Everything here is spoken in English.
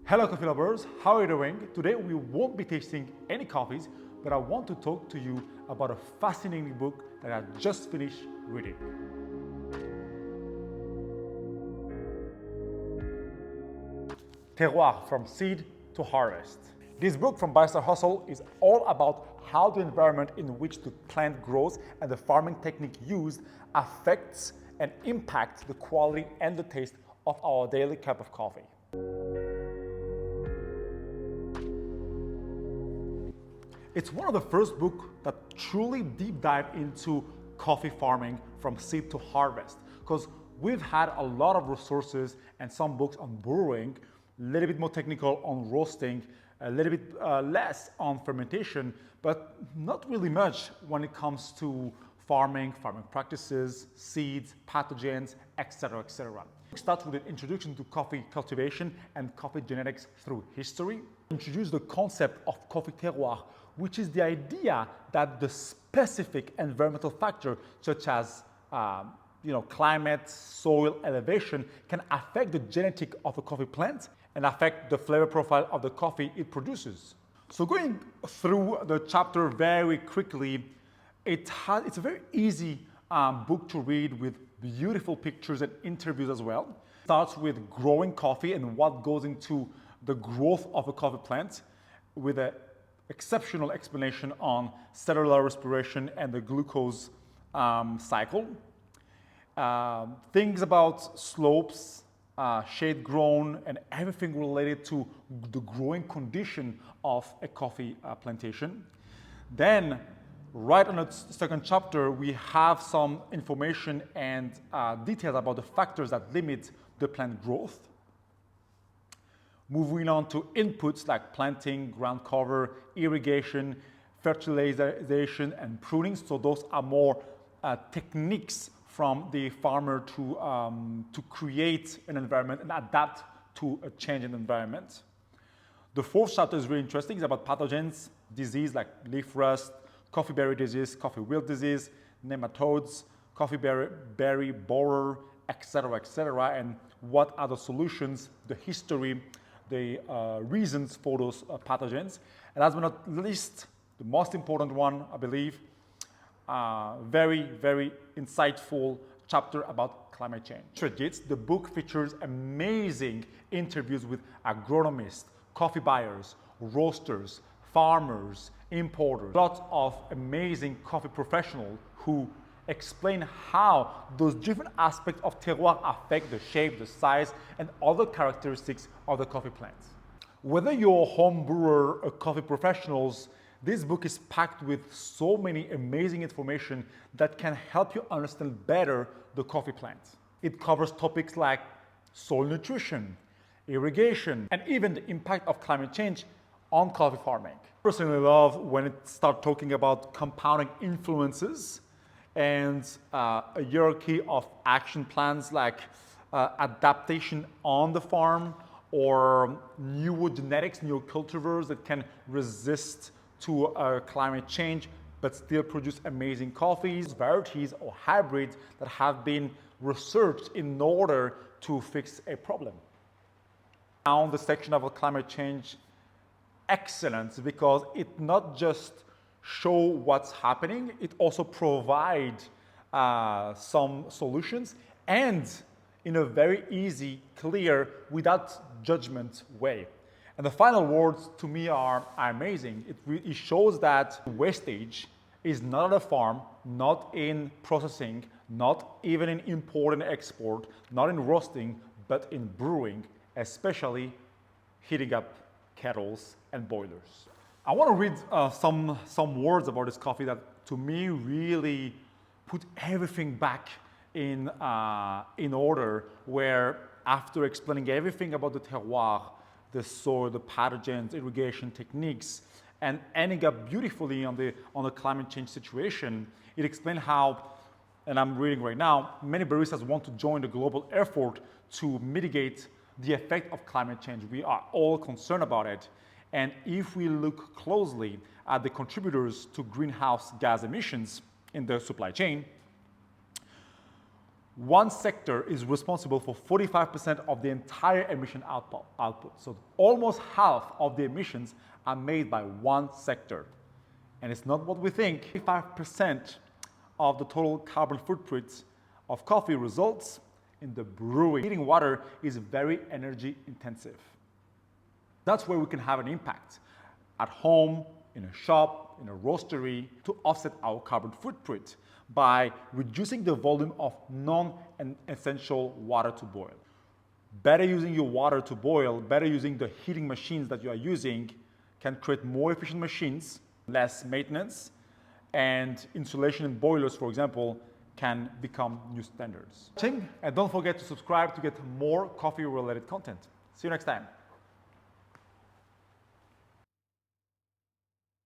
Hello coffee lovers, how are you doing? Today we won't be tasting any coffees, but I want to talk to you about a fascinating book that I just finished reading. Terroir, From Seed to Harvest. This book from Barista Hustle is all about how the environment in which the plant grows and the farming technique used affects and impacts the quality and the taste of our daily cup of coffee. It's one of the first books that truly deep dive into coffee farming from seed to harvest, because we've had a lot of resources and some books on brewing, a little bit more technical on roasting, a little bit less on fermentation, but not really much when it comes to farming practices, seeds, pathogens, etc., etc. We start with an introduction to coffee cultivation and coffee genetics through history. Introduce the concept of coffee terroir, which is the idea that the specific environmental factor, such as climate, soil, elevation, can affect the genetic of a coffee plant and affect the flavor profile of the coffee it produces. So going through the chapter very quickly, it's a very easy book to read with beautiful pictures and interviews as well. It starts with growing coffee and what goes into the growth of a coffee plant with an exceptional explanation on cellular respiration and the glucose cycle. Things about slopes, shade grown, and everything related to the growing condition of a coffee plantation. Then, right on the second chapter, we have some information and details about the factors that limit the plant growth. Moving on to inputs like planting, ground cover, irrigation, fertilization, and pruning. So those are more techniques from the farmer to create an environment and adapt to a changing environment. The fourth chapter is really interesting. It's about pathogens, disease like leaf rust, coffee berry disease, coffee wilt disease, nematodes, coffee berry borer, etc., and what are the solutions, the history, the reasons for those pathogens. And last but not least, the most important one, I believe, very, very insightful chapter about climate change. The book features amazing interviews with agronomists, coffee buyers, roasters, farmers, importers, lots of amazing coffee professionals who explain how those different aspects of terroir affect the shape, the size, and other characteristics of the coffee plants. Whether you're a home brewer or coffee professionals, this book is packed with so many amazing information that can help you understand better the coffee plant. It covers topics like soil nutrition, irrigation, and even the impact of climate change on coffee farming. I personally love when it starts talking about compounding influences and a hierarchy of action plans like adaptation on the farm or new genetics, new cultivars that can resist to climate change but still produce amazing coffees, varieties or hybrids that have been researched in order to fix a problem. Now the section about climate change, excellent, because it not just show what's happening, it also provide some solutions and in a very easy, clear, without judgment way. And the final words to me are amazing. It shows that wastage is not at a farm, not in processing, not even in import and export, not in roasting, but in brewing, especially heating up kettles and boilers. I want to read some words about this coffee that to me really put everything back in order, where after explaining everything about the terroir, the soil, the pathogens, irrigation techniques, and ending up beautifully on the climate change situation, it explained how, and I'm reading right now, many baristas want to join the global effort to mitigate the effect of climate change. We are all concerned about it. And if we look closely at the contributors to greenhouse gas emissions in the supply chain, One sector is responsible for 45% of the entire emission output. So almost half of the emissions are made by one sector. And it's not what we think. 55% of the total carbon footprint of coffee results in the brewing. Heating water is very energy intensive. That's where we can have an impact. At home, in a shop, in a roastery, to offset our carbon footprint by reducing the volume of non-essential water to boil. Better using your water to boil, better using the heating machines that you are using can create more efficient machines, less maintenance, and insulation in boilers, for example, can become new standards. And don't forget to subscribe to get more coffee-related content. See you next time.